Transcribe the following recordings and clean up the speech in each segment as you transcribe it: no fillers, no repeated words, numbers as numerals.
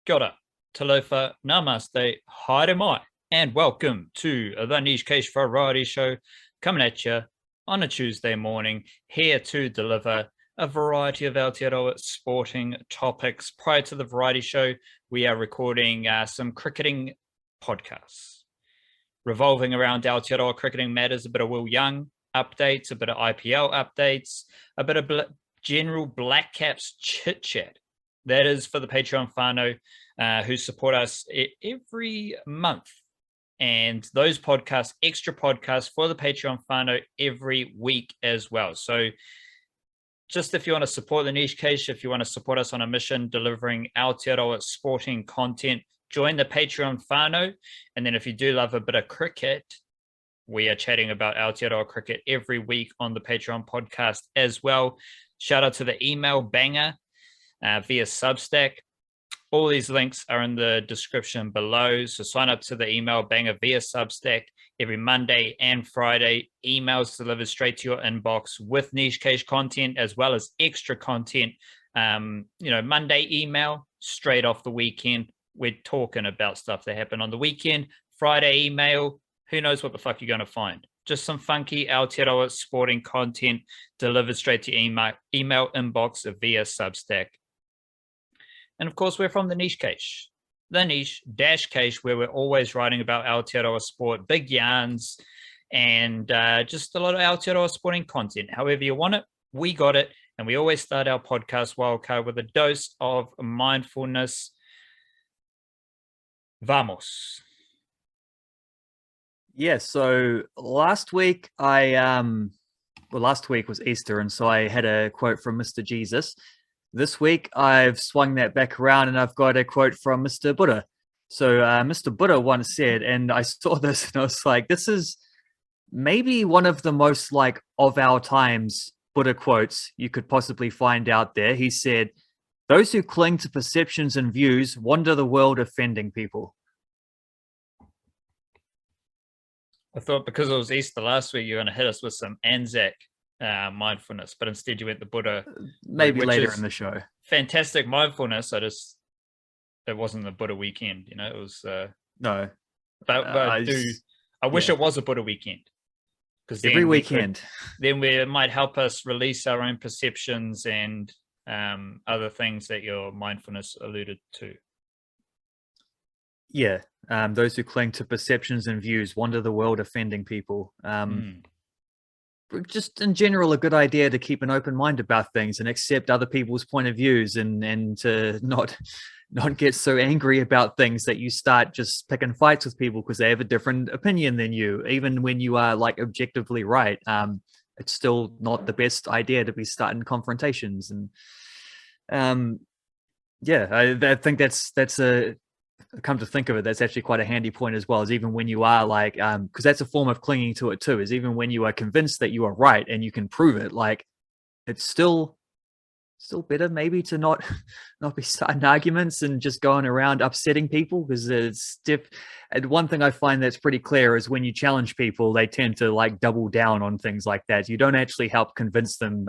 Kia ora, talofa, namaste, haere mai, and welcome to the Niche Case Variety Show, coming at you on a Tuesday morning, here to deliver a variety of Aotearoa sporting topics. Prior to the variety show, we are recording some cricketing podcasts revolving around Aotearoa cricketing matters, a bit of Will Young updates, a bit of IPL updates, a bit of general Black Caps chit-chat. That is for the Patreon whānau who support us every month. And those podcasts, extra podcasts for the Patreon whānau every week as well. So just if you want to support the Niche Case, if you want to support us on a mission delivering Aotearoa sporting content, join the Patreon whānau. And then if you do love a bit of cricket, we are chatting about Aotearoa cricket every week on the Patreon podcast as well. Shout out to the email banger via Substack. All these links are in the description below. So sign up to the email banger via Substack every Monday and Friday. Emails delivered straight to your inbox with Niche Case content as well as extra content. Monday email straight off the weekend. We're talking about stuff that happened on the weekend. Friday email, who knows what the fuck you're going to find. Just some funky Aotearoa sporting content delivered straight to your email inbox via Substack. And of course, we're from the Niche Case, the Niche Dash Case, where we're always writing about Aotearoa sport, big yarns, and just a lot of Aotearoa sporting content. However you want it, we got it. And we always start our podcast wildcard with a dose of mindfulness. Vamos. Yeah, so last week last week was Easter, and so I had a quote from Mr. Jesus. This week, I've swung that back around and I've got a quote from Mr. Buddha. So Mr. Buddha once said, and I saw this and I was like, this is maybe one of the most of our times Buddha quotes you could possibly find out there. He said, "Those who cling to perceptions and views wander the world offending people." I thought because it was Easter last week, you're going to hit us with some Anzac mindfulness, but instead you went the Buddha. Maybe later in the show. Fantastic mindfulness. It wasn't the Buddha weekend, it was no. But I wish it was a Buddha weekend, because every weekend then it might help us release our own perceptions and other things that your mindfulness alluded to. Yeah, those who cling to perceptions and views wander the world offending people. Just in general, a good idea to keep an open mind about things and accept other people's point of views, and to not get so angry about things that you start just picking fights with people because they have a different opinion than you, even when you are objectively right. It's still not the best idea to be starting confrontations. And I think that's a, come to think of it, that's actually quite a handy point as well, is even when you are because that's a form of clinging to it too, is even when you are convinced that you are right and you can prove it, it's still better maybe to not be starting arguments and just going around upsetting people, because and one thing I find that's pretty clear is when you challenge people, they tend to double down on things like that. You don't actually help convince them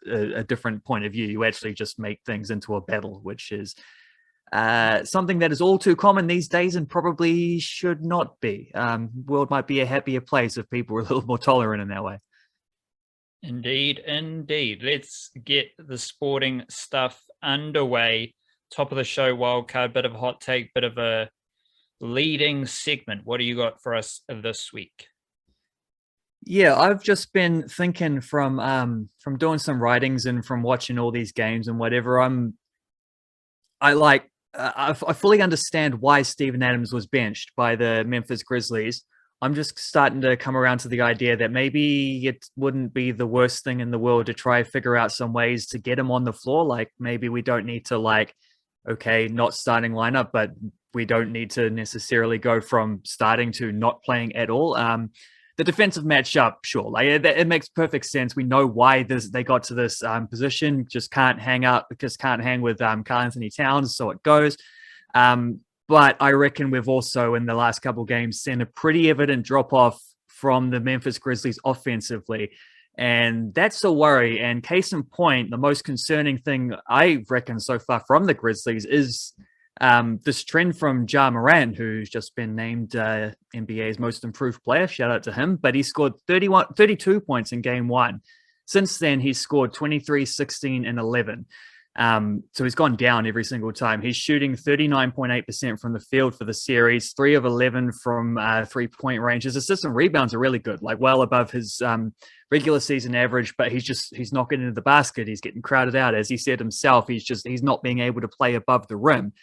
a different point of view. You actually just make things into a battle, which is something that is all too common these days and probably should not be. World might be a happier place if people were a little more tolerant in that way. Indeed. Let's get the sporting stuff underway. Top of the show, wildcard, bit of a hot take, bit of a leading segment. What do you got for us this week? Yeah, I've just been thinking from doing some writings and from watching all these games and whatever. I fully understand why Steven Adams was benched by the Memphis Grizzlies. I'm just starting to come around to the idea that maybe it wouldn't be the worst thing in the world to try figure out some ways to get him on the floor. Maybe we don't need to not starting lineup, but we don't need to necessarily go from starting to not playing at all. The defensive matchup, sure, it makes perfect sense. We know why they got to this position. Just can't hang with Karl Anthony Towns, so it goes. But I reckon we've also, in the last couple of games, seen a pretty evident drop-off from the Memphis Grizzlies offensively. And that's a worry. And case in point, the most concerning thing I reckon so far from the Grizzlies is This trend from Ja Morant, who's just been named NBA's most improved player, shout out to him, but he scored 32 points in game one. Since then, he's scored 23, 16, and 11. So he's gone down every single time. He's shooting 39.8% from the field for the series, 3 of 11 from 3-point range. His assists and rebounds are really good, like well above his regular season average, but he's not getting into the basket. He's getting crowded out. As he said himself, he's not being able to play above the rim.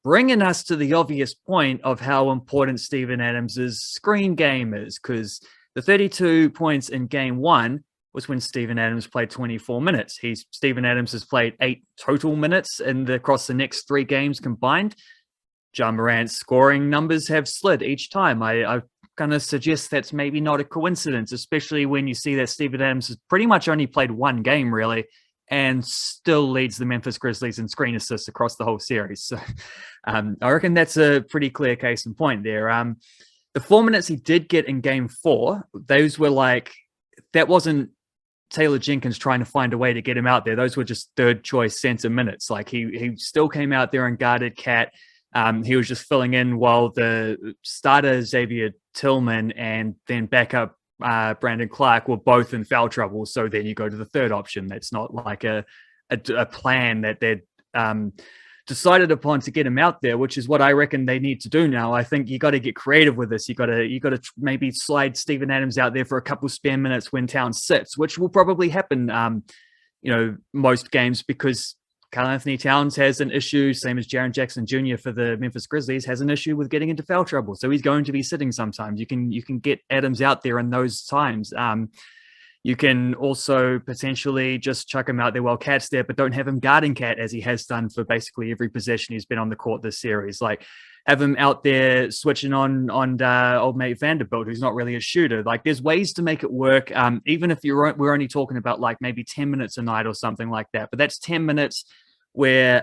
Bringing us to the obvious point of how important Steven Adams' screen game is, because the 32 points in game one was when Steven Adams played 24 minutes. Steven Adams has played 8 total minutes across the next 3 games combined. Ja Morant's scoring numbers have slid each time. I kind of suggest that's maybe not a coincidence, especially when you see that Steven Adams has pretty much only played 1 game, really, and still leads the Memphis Grizzlies in screen assists across the whole series. So I reckon that's a pretty clear case in point there. The 4 minutes he did get in game 4, those were that wasn't Taylor Jenkins trying to find a way to get him out there. Those were just third choice center minutes. Like he still came out there and guarded Cat. He was just filling in while the starter Xavier Tillman and then backup Brandon Clark were both in foul trouble. So then you go to the third option. That's not like a plan that they'd decided upon to get him out there, which is what I reckon they need to do now. I think you got to get creative with this. You got to maybe slide Steven Adams out there for a couple spare minutes when Towns sits, which will probably happen, most games, because Karl-Anthony Towns has an issue, same as Jaren Jackson Jr. for the Memphis Grizzlies, has an issue with getting into foul trouble. So he's going to be sitting sometimes. You can get Adams out there in those times. You can also potentially just chuck him out there while Cat's there, but don't have him guarding Cat as he has done for basically every possession he's been on the court this series. Like, have him out there switching on old mate Vanderbilt, who's not really a shooter. Like, there's ways to make it work, even if we're only talking about like maybe 10 minutes a night or something like that. But that's 10 minutes where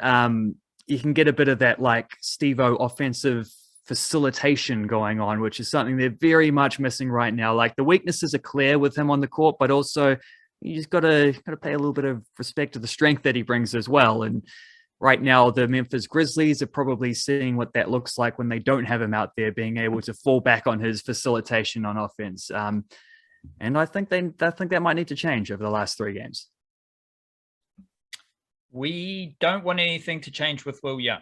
you can get a bit of that like Steve-O offensive facilitation going on, which is something they're very much missing right now. Like, the weaknesses are clear with him on the court, but also you just got to pay a little bit of respect to the strength that he brings as well. And right now, the Memphis Grizzlies are probably seeing what that looks like when they don't have him out there, being able to fall back on his facilitation on offense. And I think that might need to change over the last 3 games. We don't want anything to change with Will Young.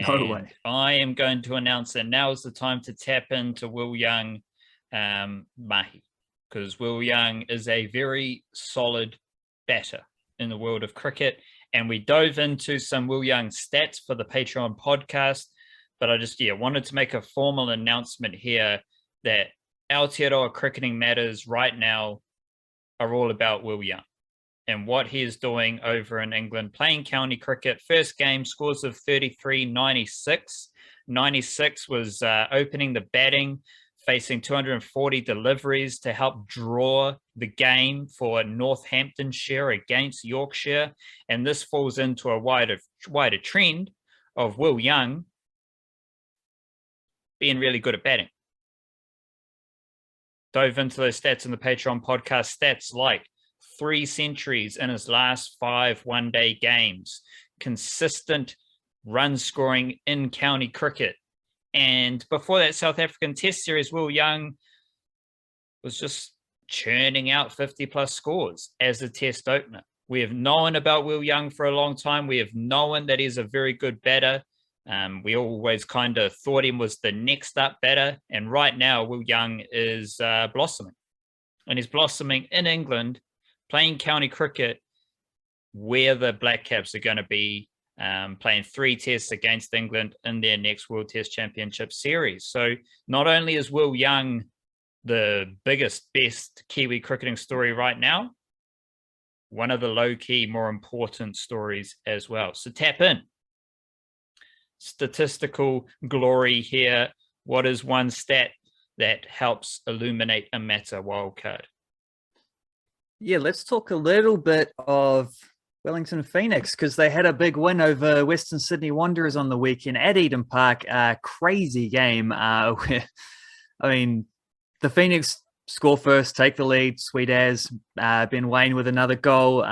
No way. I am going to announce that now is the time to tap into Will Young mahi, because Will Young is a very solid batter in the world of cricket. And we dove into some Will Young stats for the Patreon podcast, but I just wanted to make a formal announcement here that Aotearoa Cricketing Matters right now are all about Will Young and what he is doing over in England, playing county cricket. First game, scores of 33-96. 96 was opening the batting, facing 240 deliveries to help draw the game for Northamptonshire against Yorkshire. And this falls into a wider trend of Will Young being really good at batting. Dove into those stats in the Patreon podcast, stats like 3 centuries in his last 5 one-day games, consistent run scoring in county cricket. And before that South African Test series, Will Young was just churning out 50-plus scores as a Test opener. We have known about Will Young for a long time. We have known that he's a very good batter. We always kind of thought him was the next up batter. And right now, Will Young is blossoming. And he's blossoming in England, playing county cricket, where the Black Caps are going to be playing 3 tests against England in their next World Test Championship series. So not only is Will Young the biggest, best Kiwi cricketing story right now, one of the low-key, more important stories as well. So tap in. Statistical glory here. What is one stat that helps illuminate a matter, Wildcard? Yeah, let's talk a little bit of Wellington Phoenix, because they had a big win over Western Sydney Wanderers on the weekend at Eden Park. A crazy game where, I mean, the Phoenix score first, take the lead, sweet as. Ben Wayne with another goal.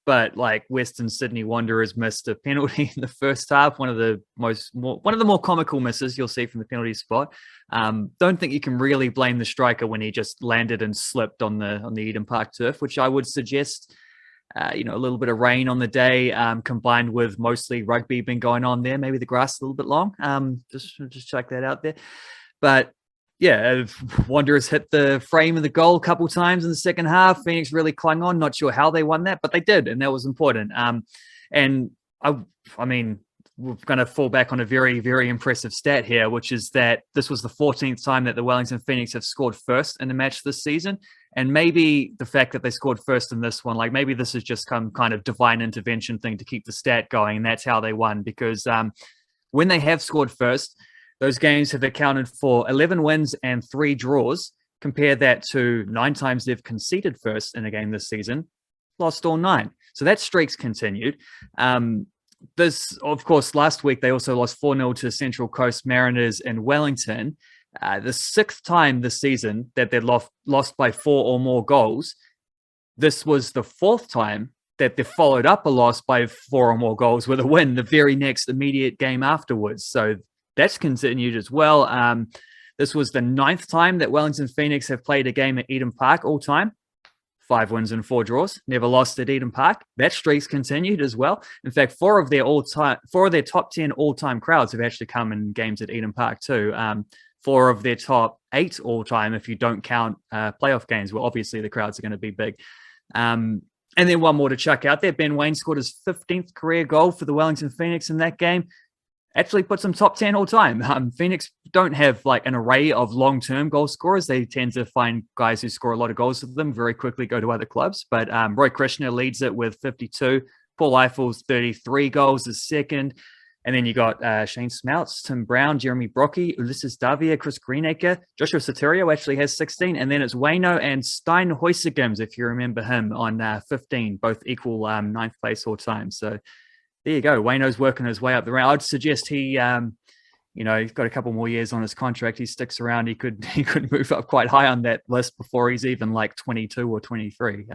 But like Western Sydney Wanderers missed a penalty in the first half. One of the more comical misses you'll see from the penalty spot. Don't think you can really blame the striker when he just landed and slipped on the Eden Park turf, which I would suggest. A little bit of rain on the day, combined with mostly rugby been going on there. Maybe the grass is a little bit long. Just check that out there. But yeah, Wanderers hit the frame of the goal a couple times in the second half. Phoenix really clung on. Not sure how they won that, but they did, and that was important. And I mean, we're going to fall back on a very, very impressive stat here, which is that this was the 14th time that the Wellington Phoenix have scored first in a match this season. And maybe the fact that they scored first in this one, like maybe this is just some kind of divine intervention thing to keep the stat going, and that's how they won. Because when they have scored first, those games have accounted for 11 wins and 3 draws. Compare that to 9 times they've conceded first in a game this season, lost all 9. So that streak's continued. This, of course, last week they also lost 4-0 to Central Coast Mariners in Wellington. The 6th time this season that they lost by 4 or more goals. This was the 4th time that they followed up a loss by 4 or more goals with a win the very next immediate game afterwards. So that's continued as well. This was the 9th time that Wellington Phoenix have played a game at Eden Park all time. 5 wins and 4 draws. Never lost at Eden Park. That streak's continued as well. In fact, 4 of their top 10 all-time crowds have actually come in games at Eden Park too. 4 of their top 8 all-time, if you don't count playoff games. Well, obviously the crowds are going to be big. And then one more to chuck out there. Ben Wayne scored his 15th career goal for the Wellington Phoenix in that game. Actually puts them top 10 all time. Phoenix don't have like an array of long-term goal scorers. They tend to find guys who score a lot of goals for them very quickly go to other clubs. But Roy Krishna leads it with 52. Paul Eiffel's 33 goals is second. And then you got Shane Smouts, Tim Brown, Jeremy Brockie, Ulysses Davia, Chris Greenacre, Joshua Soterio actually has 16. And then it's Wayno and Stein Huysegams, if you remember him, on 15, both equal 9th place all time. So there you go. Wayno's working his way up the round. I'd suggest he, he's got a couple more years on his contract. He sticks around. He could move up quite high on that list before he's even like 22 or 23.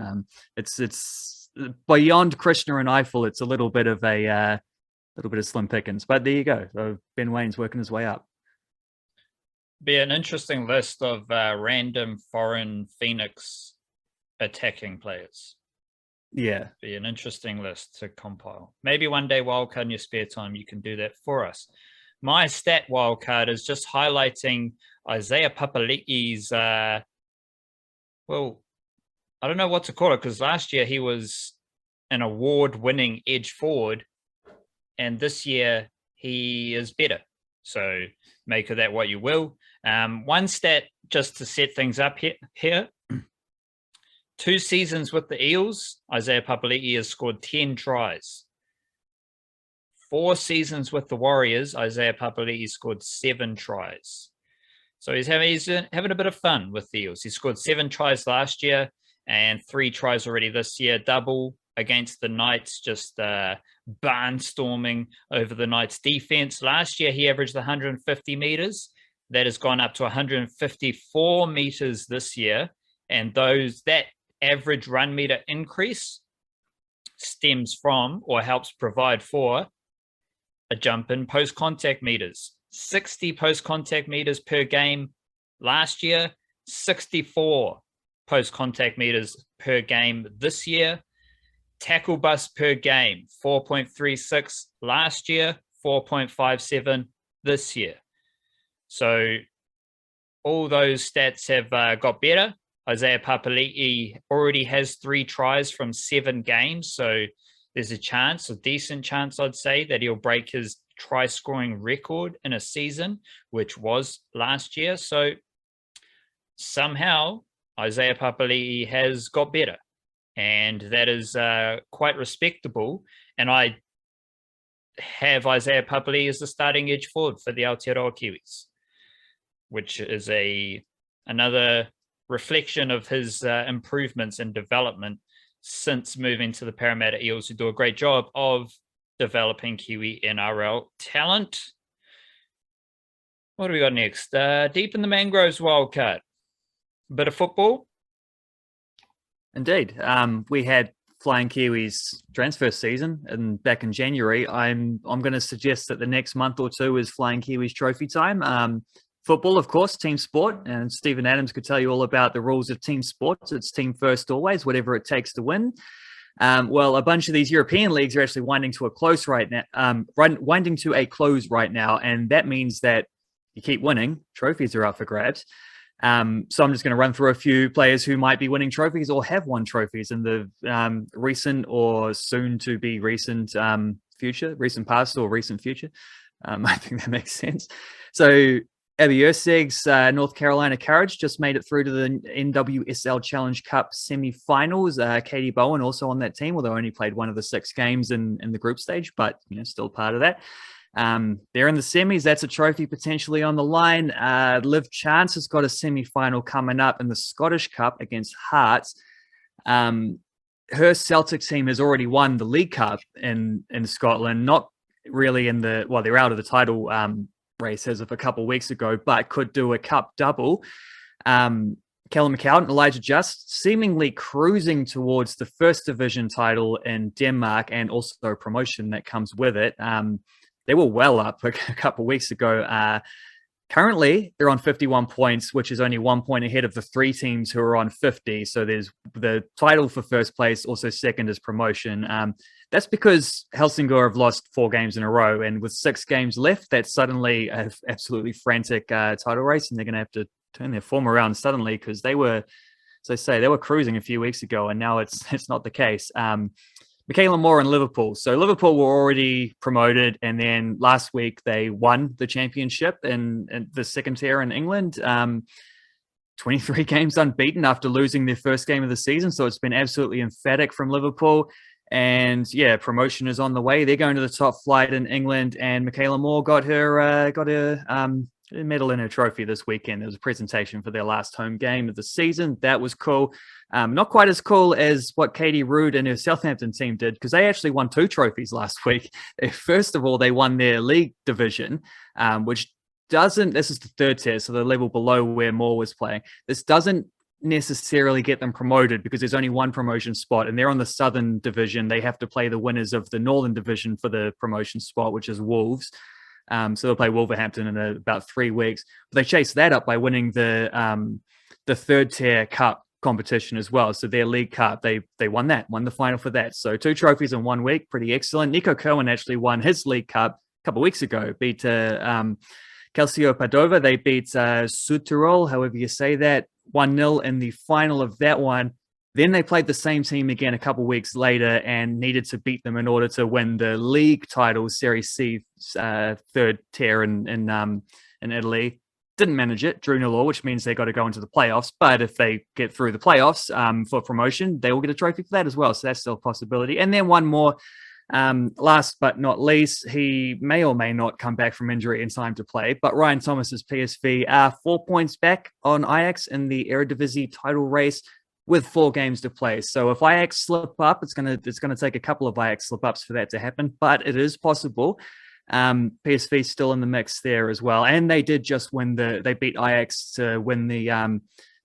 It's beyond Krishna and Eiffel. It's a little bit of slim pickings, but there you go. So Ben Wayne's working his way up. Be an interesting list of random foreign Phoenix attacking players. Yeah. Be an interesting list to compile. Maybe one day, Wildcard, in your spare time, you can do that for us. My stat wildcard is just highlighting Isaiah Papali'i's, I don't know what to call it, because last year he was an award-winning edge forward, and this year he is better. So make of that what you will. One stat just to set things up here. 2 seasons with the Eels, Isaiah Papali'i has scored 10 tries. 4 seasons with the Warriors, Isaiah Papali'i scored 7 tries. So he's having a bit of fun with the Eels. He scored 7 tries last year and 3 tries already this year. Double against the Knights, just barnstorming over the Knights defense. Last year, he averaged 150 meters. That has gone up to 154 meters this year. And that average run meter increase stems from or helps provide for a jump in post-contact meters. 60 post-contact meters per game last year, 64 post-contact meters per game this year. Tackle bust per game, 4.36 last year, 4.57 this year. So all those stats have got better. Isaiah Papali'i already has 3 tries from 7 games. So there's a decent chance, I'd say, that he'll break his try-scoring record in a season, which was last year. So somehow Isaiah Papali'i has got better. And that is quite respectable. And I have Isaiah Papali'i as the starting edge forward for the Aotearoa Kiwis, which is another reflection of his improvements and development since moving to the Parramatta Eels, who do a great job of developing Kiwi-NRL talent. What do we got next? Deep in the Mangroves wildcard. bit of football. Indeed. We had Flying Kiwis transfer season and back in January. I'm going to suggest that the next month or two is Flying Kiwis trophy time. Football, of course, team sport, and Stephen Adams could tell you all about the rules of team sports. It's team first always, whatever it takes to win. Well, a bunch of these European leagues are actually winding to a close right now. Winding to a close right now, and that means that you keep winning, trophies are up for grabs. So I'm just going to run through a few players who might be winning trophies or have won trophies in the recent or soon to be recent future, recent past or recent future. I think that makes sense. So Erceg's North Carolina Courage just made it through to the NWSL Challenge Cup semi-finals. Katie Bowen also on that team, although only played one of the 6 games in the group stage, but still part of that. They're in the semis. That's a trophy potentially on the line. Liv Chance has got a semi-final coming up in the Scottish Cup against Hearts. Her Celtic team has already won the League Cup in Scotland, not really they're out of the title race as of a couple of weeks ago, but could do a cup double. Callum McCown and Elijah Just seemingly cruising towards the first division title in Denmark and also promotion that comes with it. They were well up a couple of weeks ago. Currently, they're on 51 points, which is only 1 point ahead of the 3 teams who are on 50. So there's the title for first place, also second is promotion. That's because Helsingør have lost 4 games in a row. And with 6 games left, that's suddenly an absolutely frantic title race. And they're going to have to turn their form around suddenly because they were, as I say, they were cruising a few weeks ago. And now it's not the case. Michaela Moore and Liverpool. So Liverpool were already promoted, and then last week they won the championship in the second tier in England. 23 games unbeaten after losing their first game of the season. So it's been absolutely emphatic from Liverpool. And yeah, promotion is on the way. They're going to the top flight in England, and Michaela Moore got her medal in her trophy this weekend. There was a presentation for their last home game of the season. That was cool. Not quite as cool as what Katie Rood and her Southampton team did, because they actually won 2 trophies last week. First of all, they won their league division, which this is the 3rd tier, so the level below where Moore was playing. This doesn't necessarily get them promoted because there's only 1 promotion spot, and they're on the Southern division. They have to play the winners of the Northern division for the promotion spot, which is Wolves. So they'll play Wolverhampton in about 3 weeks. But they chased that up by winning the 3rd tier cup competition as well. So their League Cup, they won the final for that. So 2 trophies in 1 week, pretty excellent. Nico Cohen actually won his League Cup a couple of weeks ago, beat Calcio Padova. They beat Südtirol, however you say that, 1-0 in the final of that one. Then they played the same team again a couple of weeks later and needed to beat them in order to win the league title, Serie C, 3rd tier in Italy. Didn't manage it, drew 0-0, which means they got to go into the playoffs. But if they get through the playoffs for promotion, they will get a trophy for that as well. So that's still a possibility. And then one more, last but not least, he may or may not come back from injury in time to play. But Ryan Thomas's PSV are 4 points back on Ajax in the Eredivisie title race with 4 games to play. So if Ajax slip up, it's gonna take a couple of Ajax slip ups for that to happen, but it is possible. PSV still in the mix there as well, and they did just they beat Ajax to win the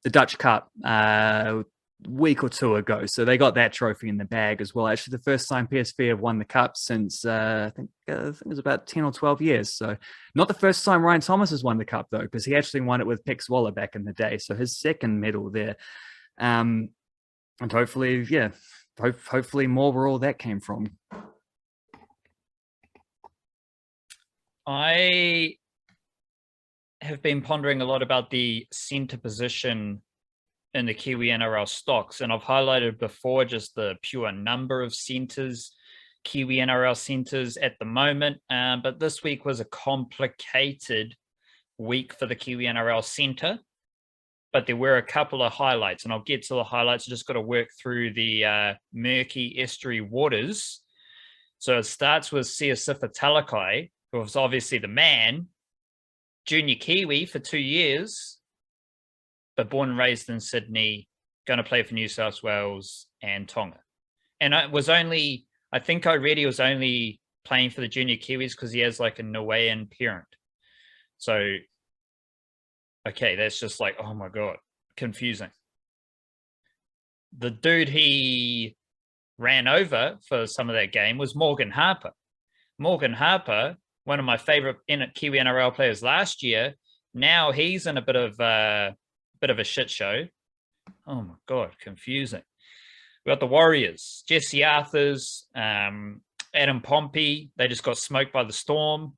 Dutch Cup a week or 2 ago, so they got that trophy in the bag as well. Actually, the first time PSV have won the cup since I think it was about 10 or 12 years. So not the first time Ryan Thomas has won the cup though, because he actually won it with Pek Zwolle back in the day. So his second medal there, and hopefully, hopefully more where all that came from. I have been pondering a lot about the center position in the Kiwi-NRL stocks, and I've highlighted before just the pure number of centers, Kiwi-NRL centers at the moment, but this week was a complicated week for the Kiwi-NRL center, but there were a couple of highlights, and I'll get to the highlights. I just got to work through the murky estuary waters. So it starts with Siosifa Talakai, who was obviously the man, junior Kiwi for 2 years, but born and raised in Sydney, going to play for New South Wales and Tonga. And I think I read he was only playing for the junior Kiwis because he has like a Niuean parent. So, okay, that's just like, oh my God. confusing. The dude he ran over for some of that game was Morgan Harper. Morgan Harper, one of my favorite Kiwi-NRL players last year, now he's in a bit of a shit show. Oh my God, confusing. We got the Warriors, Jesse Arthurs, Adam Pompey. They just got smoked by the Storm.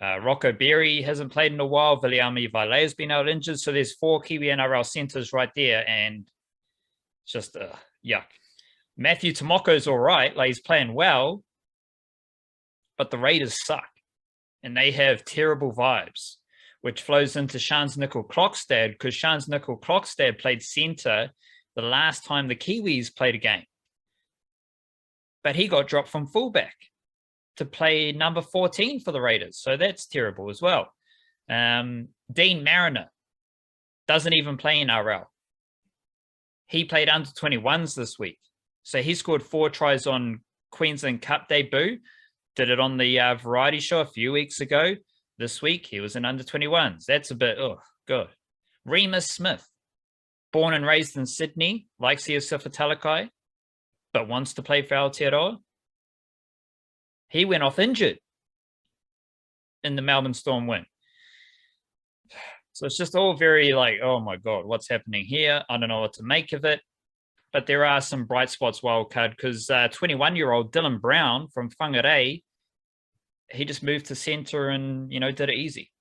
Rocco Berry hasn't played in a while. Viliami Vaile has been out injured. So there's 4 Kiwi-NRL centers right there. And just yuck. Matthew Tomoko's all right. Like, he's playing well. But the Raiders suck. And they have terrible vibes, which flows into Shans Nickel-Klokstad, because Shans Nickel-Klokstad played center the last time the Kiwis played a game. But he got dropped from fullback to play number 14 for the Raiders. So that's terrible as well. Dean Mariner doesn't even play in RL. He played under 21s this week. So he scored 4 tries on Queensland Cup debut. Did it on the variety show a few weeks ago. This week, he was in under 21s. That's a bit, good. Remus Smith, born and raised in Sydney, likes Iosufa Talakai, but wants to play for Aotearoa. He went off injured in the Melbourne Storm win. So it's just all very like, oh my God, what's happening here? I don't know what to make of it. But there are some bright spots, wildcard, because 21-year-old Dylan Brown from Whangarei, he just moved to centre and, did it easy.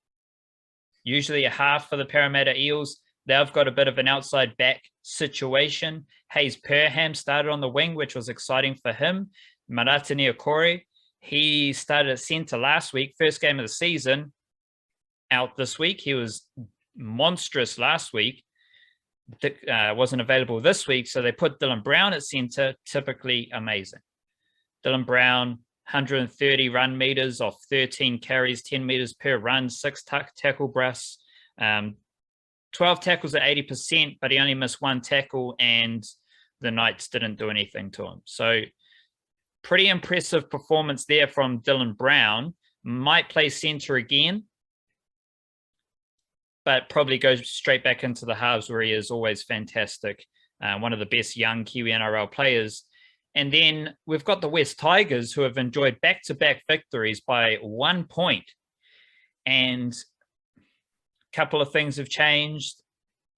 Usually a half for the Parramatta Eels. They've got a bit of an outside back situation. Hayes Perham started on the wing, which was exciting for him. Marata Niokore, he started at centre last week, first game of the season, out this week. He was monstrous last week. Wasn't available this week, so they put Dylan Brown at centre, typically amazing. Dylan Brown, 130 run meters off 13 carries, 10 meters per run, 6 tackle breaths, 12 tackles at 80%, but he only missed 1 tackle, and the Knights didn't do anything to him. So pretty impressive performance there from Dylan Brown. Might play centre again, but probably goes straight back into the halves where he is always fantastic. One of the best young Kiwi-NRL players. And then we've got the West Tigers, who have enjoyed back-to-back victories by 1 point. And a couple of things have changed.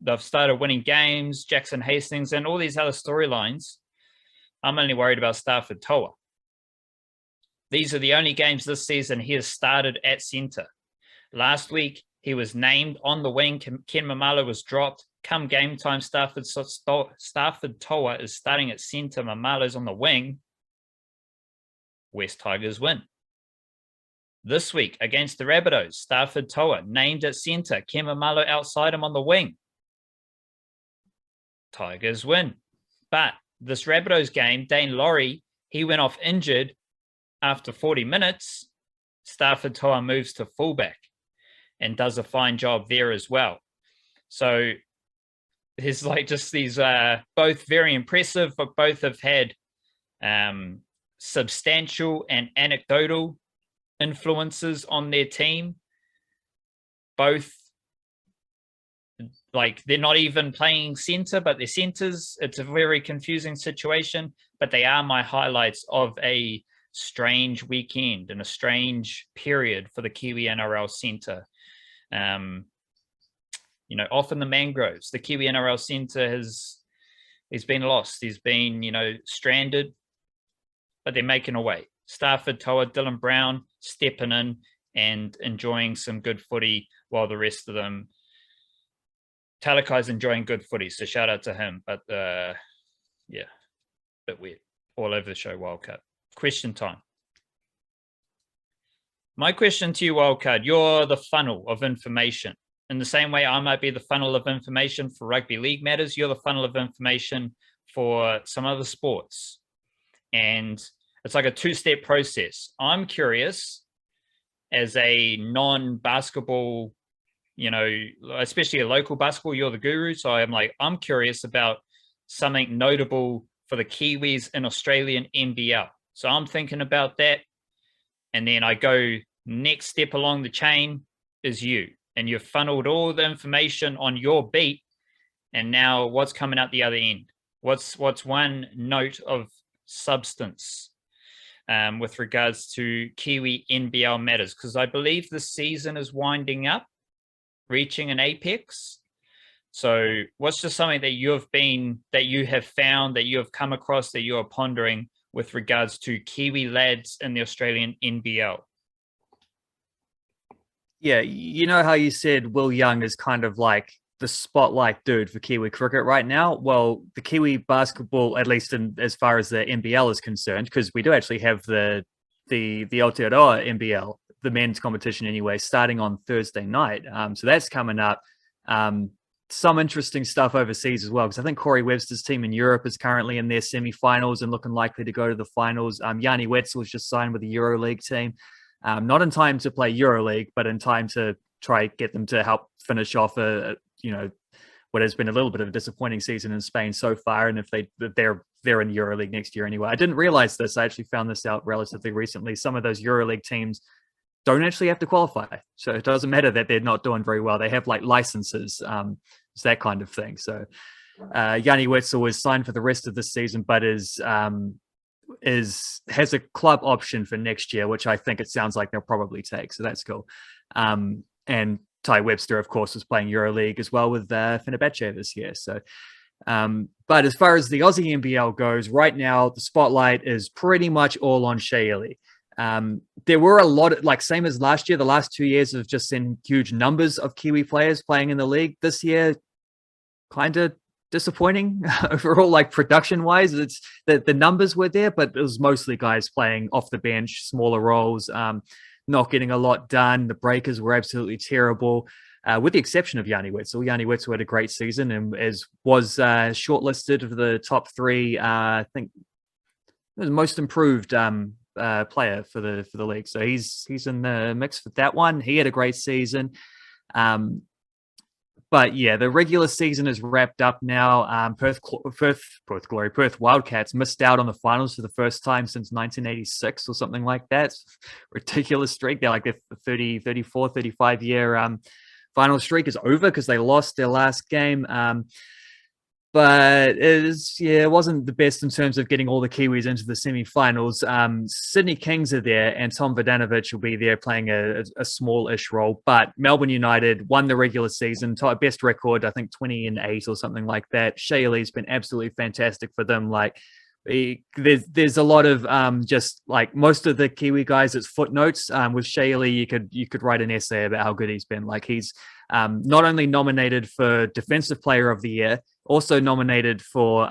They've started winning games, Jackson Hastings, and all these other storylines. I'm only worried about Stafford Toa. These are the only games this season he has started at centre. Last week, he was named on the wing. Ken Mamalo was dropped. Come game time, Stafford Toa is starting at centre. Mamalo's on the wing. West Tigers win. This week, against the Rabbitohs, Stafford Toa named at centre. Ken Mamalo outside him on the wing. Tigers win. But this Rabbitohs game, Dane Laurie, he went off injured after 40 minutes. Stafford Toa moves to fullback and does a fine job there as well. So there's like just these both very impressive, but both have had substantial and anecdotal influences on their team. Both, like, they're not even playing centre, but they're centres. It's a very confusing situation, but they are my highlights of a strange weekend and a strange period for the Kiwi-NRL centre. Off in the mangroves, the Kiwi-NRL centre he's been lost. He's been, stranded, but they're making a way. Stafford Toa, Dylan Brown stepping in and enjoying some good footy, while the rest of them, Talakai's enjoying good footy, so shout out to him. But yeah, bit weird. All over the show, Wildcard. Question time. My question to you, Wildcard, you're the funnel of information. In the same way I might be the funnel of information for rugby league matters, you're the funnel of information for some other sports. And it's like a 2-step process. I'm curious, as a non-basketball, especially a local basketball, you're the guru. So I'm curious about something notable for the Kiwis in Australian NBL. So I'm thinking about that. And then I go, next step along the chain is you. And you've funneled all the information on your beat And now what's coming out the other end? What's one note of substance with regards to Kiwi-NRL matters? Because I believe the season is winding up, reaching an apex. So what's just something that you have found, that you have come across, that you are pondering with regards to Kiwi lads in the Australian NBL? Yeah, you know how you said Will Young is kind of like the spotlight dude for Kiwi cricket right now? Well, the Kiwi basketball, at least as far as the NBL is concerned, because we do actually have the Aotearoa NBL, the men's competition anyway, starting on Thursday night. So that's coming up. Some interesting stuff overseas as well, because I think Corey Webster's team in Europe is currently in their semi-finals and looking likely to go to the finals. Yanni Wetzel was just signed with the EuroLeague team. Not in time to play EuroLeague, but in time to try get them to help finish off what has been a little bit of a disappointing season in Spain so far. And if they're in EuroLeague next year anyway. I didn't realize this. I actually found this out relatively recently. Some of those EuroLeague teams don't actually have to qualify, so it doesn't matter that they're not doing very well. They have like licenses, it's that kind of thing. So Yanni Wetzel was signed for the rest of this season, but has a club option for next year, which I think it sounds like they'll probably take. So that's cool. And Ty Webster, of course, was playing EuroLeague as well with Fenerbahce this year. So, but as far as the Aussie NBL goes, right now the spotlight is pretty much all on Shea Ili. There were a lot of, like, same as last year, the last 2 years have just seen huge numbers of Kiwi players playing in the league. This year, kind of disappointing overall, like production wise. It's the numbers were there, but it was mostly guys playing off the bench, smaller roles, not getting a lot done. The breakers were absolutely terrible, with the exception of Yanni Wetzel. Yanni Wetzel had a great season and was shortlisted for the top three. I think it was most improved player for the league. So he's in the mix for that one. He had a great season. But yeah, the regular season is wrapped up now. Perth Wildcats missed out on the finals for the first time since 1986 or something like that. Ridiculous streak. They're like their 34, 35 year final streak is over because they lost their last game. But it wasn't the best in terms of getting all the Kiwis into the semi-finals. Sydney Kings are there, and Tom Vodanovic will be there playing a small-ish role. But Melbourne United won the regular season, best record, I think 20-8 or something like that. Shea Ili's been absolutely fantastic for them. Like, there's a lot of just like most of the Kiwi guys, it's footnotes. With Shea Ili, you could write an essay about how good he's been. Like, he's not only nominated for Defensive Player of the Year, also nominated for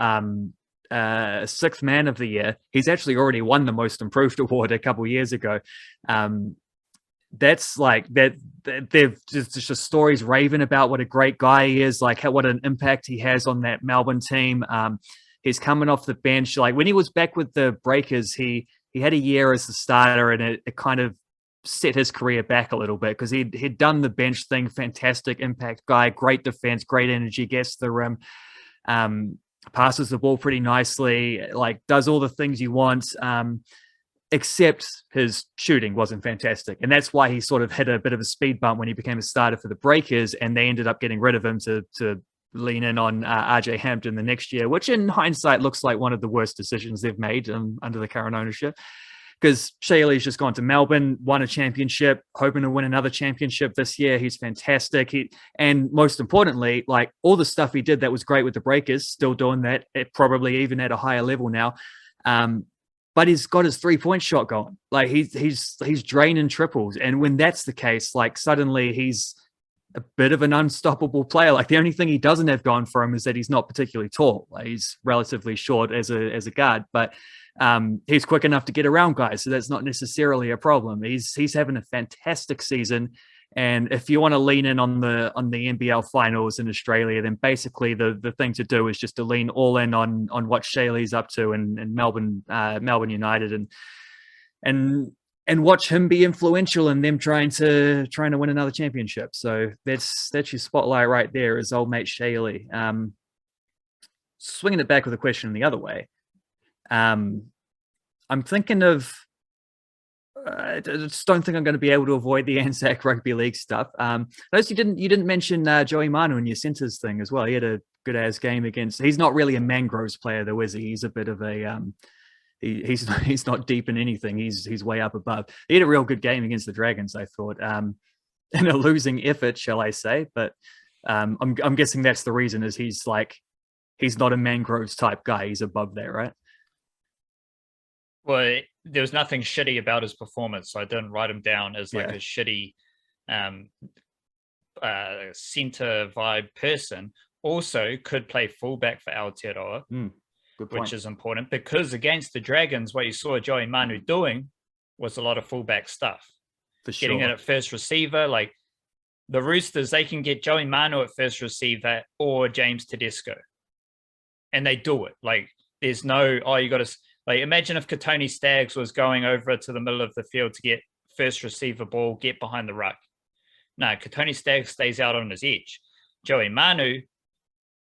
Sixth Man of the Year. He's actually already won the Most Improved award a couple years ago. That's like that. They've just stories raving about what a great guy he is, like what an impact he has on that Melbourne team. He's coming off the bench. Like when he was back with the Breakers, he had a year as the starter, and it kind of set his career back a little bit because he'd done the bench thing. Fantastic impact guy, great defense, great energy, gets the rim, passes the ball pretty nicely, like does all the things you want, except his shooting wasn't fantastic. And that's why he sort of hit a bit of a speed bump when he became a starter for the Breakers, and they ended up getting rid of him to lean in on RJ Hampton the next year, which in hindsight looks like one of the worst decisions they've made under the current ownership. Because Shea Ili's just gone to Melbourne, won a championship, hoping to win another championship this year. He's fantastic. And most importantly, like all the stuff he did that was great with the Breakers, still doing that, probably even at a higher level now. But he's got his 3-point shot going. Like he's draining triples. And when that's the case, like suddenly he's a bit of an unstoppable player. Like the only thing he doesn't have going for him is that he's not particularly tall. Like he's relatively short as a guard, but he's quick enough to get around guys, so that's not necessarily a problem. He's having a fantastic season, and if you want to lean in on the NBL finals in Australia, then basically the thing to do is just to lean all in on what Shea Ili's up to and Melbourne United and watch him be influential in them trying to win another championship. So that's your spotlight right there, is old mate Shea Ili. Swinging it back with a question the other way. I'm thinking of. I just don't think I'm going to be able to avoid the Anzac Rugby League stuff. Notice you didn't mention Joey Manu in your centres thing as well. He had a good ass game against. He's not really a Mangroves player though, is he? He's a bit of a he's not deep in anything. He's way up above. He had a real good game against the Dragons, I thought, in a losing effort, shall I say? But I'm guessing that's the reason. Is he's not a Mangroves type guy. He's above that, right? Well, there was nothing shitty about his performance, so I didn't write him down as like a shitty center vibe person. Also, could play fullback for Aotearoa, which is important because against the Dragons, what you saw Joey Manu doing was a lot of fullback stuff. For sure. Getting it at first receiver, like the Roosters, they can get Joey Manu at first receiver or James Tedesco, and they do it. Like there's no, you got to. Like, imagine if Katoni Staggs was going over to the middle of the field to get first receiver ball, get behind the ruck. No, Katoni Staggs stays out on his edge. Joey Manu,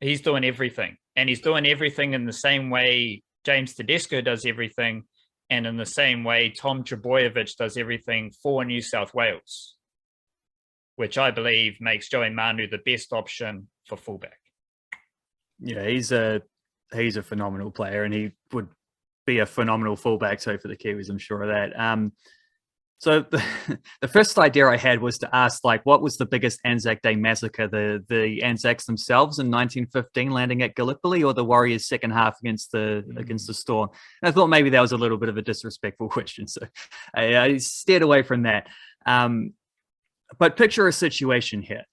he's doing everything. And he's doing everything in the same way James Tedesco does everything, and in the same way Tom Trbojevic does everything for New South Wales, which I believe makes Joey Manu the best option for fullback. Yeah, he's a phenomenal player, and he would be a phenomenal fullback for the Kiwis, I'm sure of that. So the first idea I had was to ask, like, what was the biggest Anzac Day massacre, the Anzacs themselves in 1915 landing at Gallipoli, or the Warriors' second half against the Storm? And I thought maybe that was a little bit of a disrespectful question, so I steered away from that. But picture a situation here.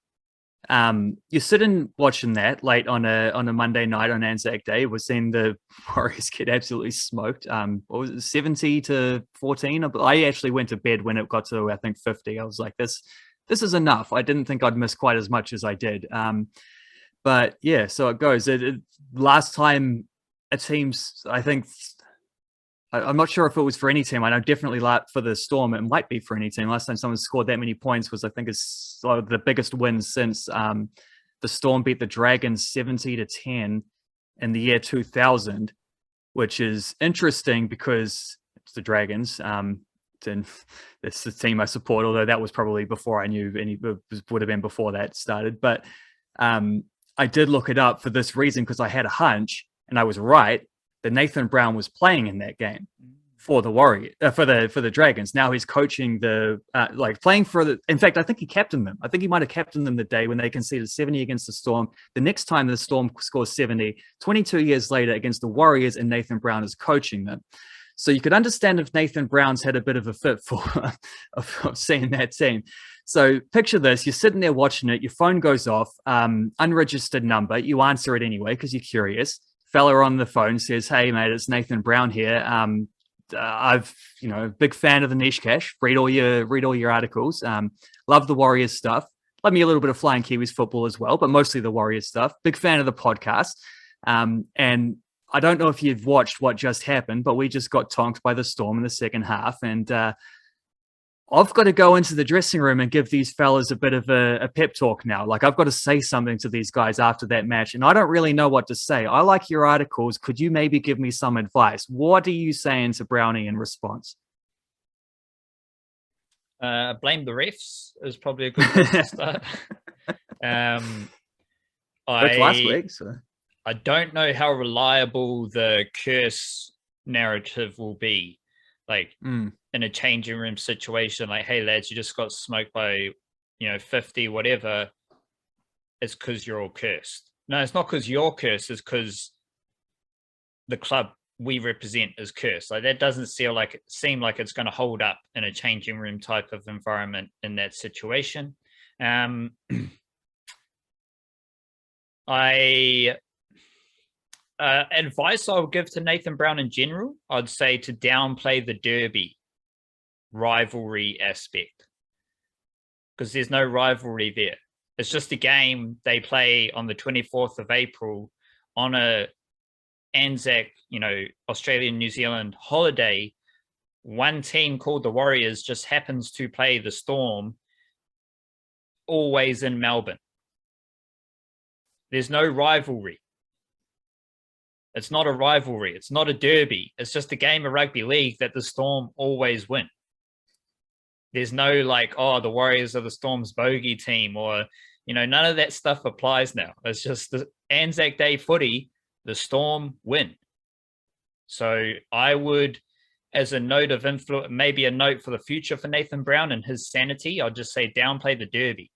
You're sitting watching that late on a Monday night on Anzac Day. We're seeing the Warriors get absolutely smoked. What was it, 70-14? I actually went to bed when it got to, I think, 50. I was like, this is enough. I didn't think I'd miss quite as much as I did. But yeah, so it goes. Last time a team's, I think, I'm not sure if it was for any team. I know definitely for the Storm, it might be for any team. Last time someone scored that many points was, I think, it's the biggest win since the Storm beat the Dragons 70-10 in the year 2000, which is interesting because it's the Dragons. And it's the team I support, although that was probably before I knew would have been before that started. But I did look it up for this reason because I had a hunch, and I was right. That Nathan Brown was playing in that game for the Warriors, for the Dragons. Now he's coaching playing for the. In fact, I think he captained them. I think he might have captained them the day when they conceded 70 against the Storm. The next time the Storm scores 70, 22 years later against the Warriors, and Nathan Brown is coaching them. So you could understand if Nathan Brown's had a bit of a fit for of seeing that team. So picture this: you're sitting there watching it. Your phone goes off, unregistered number. You answer it anyway because you're curious. Fella on the phone says, "Hey mate, it's Nathan Brown here. I've big fan of the Niche Cash. Read all your articles. Love the Warriors stuff. Love me a little bit of Flying Kiwis football as well, but mostly the Warriors stuff. Big fan of the podcast. And I don't know if you've watched what just happened, but we just got tonked by the Storm in the second half, and I've got to go into the dressing room and give these fellas a bit of a pep talk now. Like, I've got to say something to these guys after that match, and I don't really know what to say. I like your articles. Could you maybe give me some advice? What are you saying to Brownie in response?" Blame the refs is probably a good place to start. Last week, so. I don't know how reliable the curse narrative will be. Like, in a changing room situation, like, hey lads, you just got smoked by 50 whatever, it's because you're all cursed. No, it's not because you're cursed, it's because the club we represent is cursed. Like, that doesn't seem like it's going to hold up in a changing room type of environment in that situation. Advice I would give to Nathan Brown in general, I'd say to downplay the derby rivalry aspect, because there's no rivalry there. It's just a game they play on the 24th of April on a Anzac, Australian, New Zealand holiday. One team called the Warriors just happens to play the Storm always in Melbourne. There's no rivalry. It's not a rivalry. It's not a derby. It's just a game of rugby league that the Storm always win. There's no the Warriors are the Storm's bogey team, or None of that stuff applies now. It's just the Anzac Day footy, the Storm win. So I would, as a note of influence, maybe a note for the future for Nathan Brown and his sanity, I'll just say downplay the derby,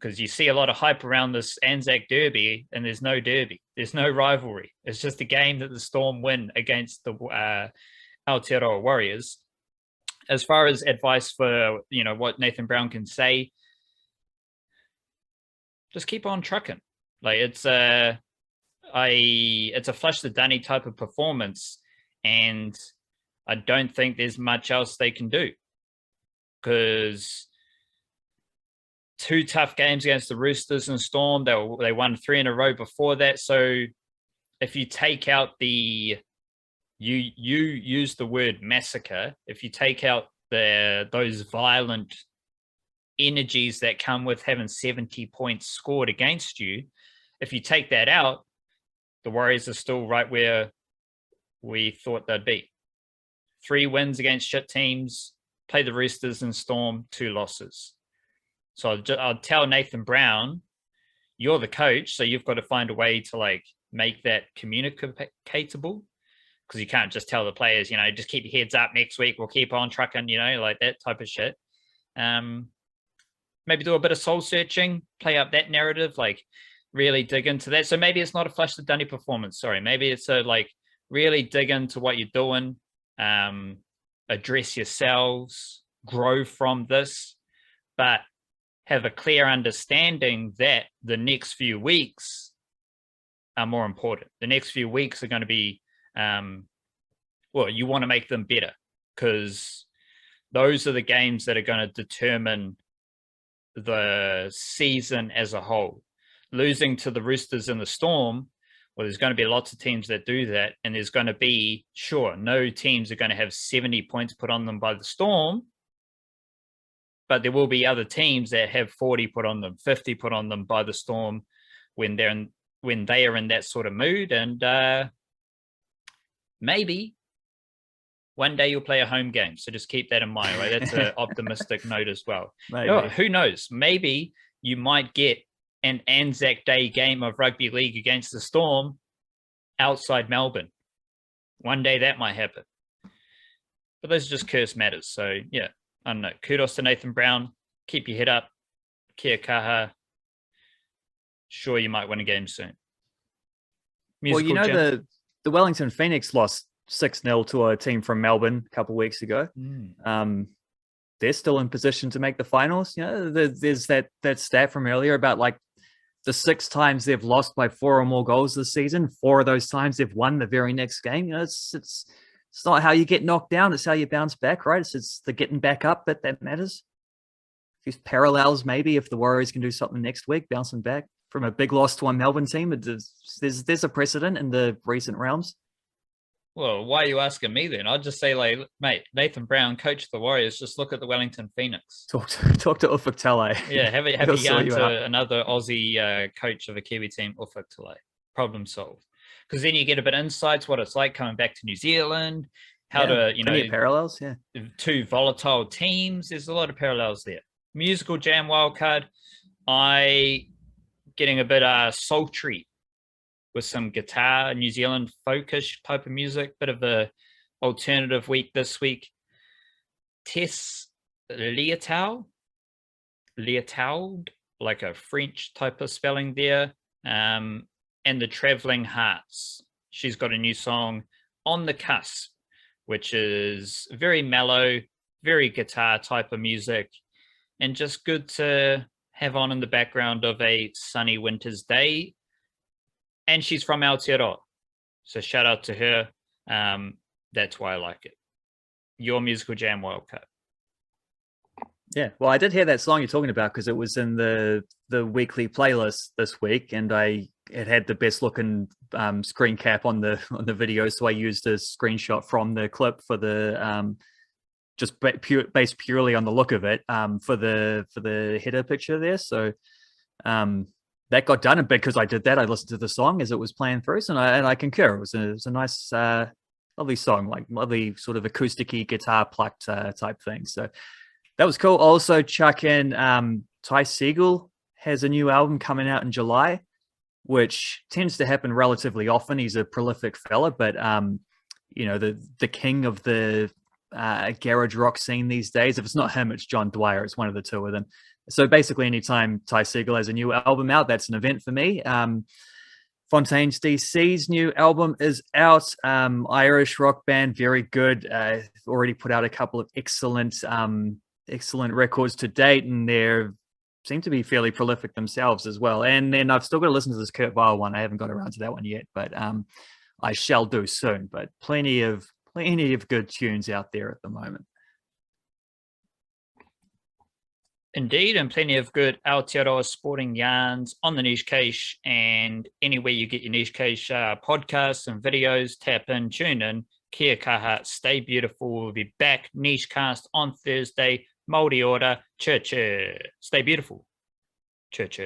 because you see a lot of hype around this Anzac derby, and there's no derby. There's no rivalry. It's just a game that the Storm win against the Aotearoa Warriors. As far as advice for, what Nathan Brown can say, just keep on trucking. Like, it's a flush the dunny type of performance, and I don't think there's much else they can do, because 2 tough games against the Roosters and Storm, they won 3 in a row before that. So if you take out you use the word massacre, if you take out those violent energies that come with having 70 points scored against you, if you take that out, the Warriors are still right where we thought they'd be. 3 wins against shit teams, play the Roosters and Storm, 2 losses. So I'll tell Nathan Brown, you're the coach, so you've got to find a way to make that communicatable, because you can't just tell the players, just keep your heads up, next week we'll keep on trucking, like that type of shit. Maybe do a bit of soul searching, play up that narrative, really dig into that. So maybe it's not a flush the dunny performance. Sorry, maybe it's a really dig into what you're doing, address yourselves, grow from this, but have a clear understanding that the next few weeks are more important. The next few weeks are going to be, you want to make them better, because those are the games that are going to determine the season as a whole. Losing to the Roosters and the Storm, well, there's going to be lots of teams that do that, and there's going to be, no teams are going to have 70 points put on them by the Storm, but there will be other teams that have 40 put on them, 50 put on them by the Storm when they are in that sort of mood. And maybe one day you'll play a home game, so just keep that in mind, right? That's an optimistic note as well. Who knows? Maybe you might get an Anzac Day game of rugby league against the Storm outside Melbourne. One day that might happen. But those are just curse matters. So, yeah, I don't know. Kudos to Nathan Brown. Keep your head up. Kia kaha. Sure, you might win a game soon. Musical the Wellington Phoenix lost 6-0 to a team from Melbourne a couple of weeks ago. They're still in position to make the finals. There's that stat from earlier about the 6 times they've lost by 4 or more goals this season. 4 of those times they've won the very next game. It's not how you get knocked down. It's how you bounce back, right? It's the getting back up that matters. These parallels, maybe if the Warriors can do something next week, bouncing back from a big loss to a Melbourne team, there's a precedent in the recent realms. Well, why are you asking me then? I'd just say, mate, Nathan Brown, coach of the Warriors, just look at the Wellington Phoenix. Talk to Ufuk Talay. Yeah, have a yarn to another Aussie coach of a Kiwi team, Ufuk Talay. Problem solved. Because then you get a bit of insights, what it's like coming back to New Zealand, how to, parallels, 2 volatile teams. There's a lot of parallels there. Musical jam wildcard. I getting a bit sultry with some guitar, New Zealand folkish type of music, bit of a alternative week this week. Tess Leotaud, like a French type of spelling there, and the Traveling Hearts. She's got a new song, On the Cusp, which is very mellow, very guitar type of music, and just good to have on in the background of a sunny winter's day. And she's from Aotearoa, so shout out to her. That's why I like it. Your musical jam wildcard. Yeah, well, I did hear that song you're talking about because it was in the weekly playlist this week, and it had the best looking screen cap on the video, so I used a screenshot from the clip for the just based purely on the look of it for the header picture there. So that got done, and because I did that, I listened to the song as it was playing through, and I concur. It was a nice, lovely song, lovely sort of acousticy guitar plucked type thing. So that was cool. Also chuck in Ty Siegel has a new album coming out in July, which tends to happen relatively often. He's a prolific fella, but the king of the garage rock scene these days. If it's not him, it's John Dwyer. It's one of the two of them. So basically, anytime Ty Segall has a new album out, that's an event for me. Fontaine's DC's new album is out. Irish rock band, very good. Already put out a couple of excellent records to date, and they seem to be fairly prolific themselves as well. And then I've still got to listen to this Kurt Vile one. I haven't got around to that one yet, but I shall do soon. But plenty of good tunes out there at the moment. Indeed, and plenty of good Aotearoa sporting yarns on the Niche Cache, and anywhere you get your Niche Cache podcasts and videos, tap in, tune in. Kia kaha, stay beautiful. We'll be back Niche Cast on Thursday. Māori Ora, church. Stay beautiful. Church.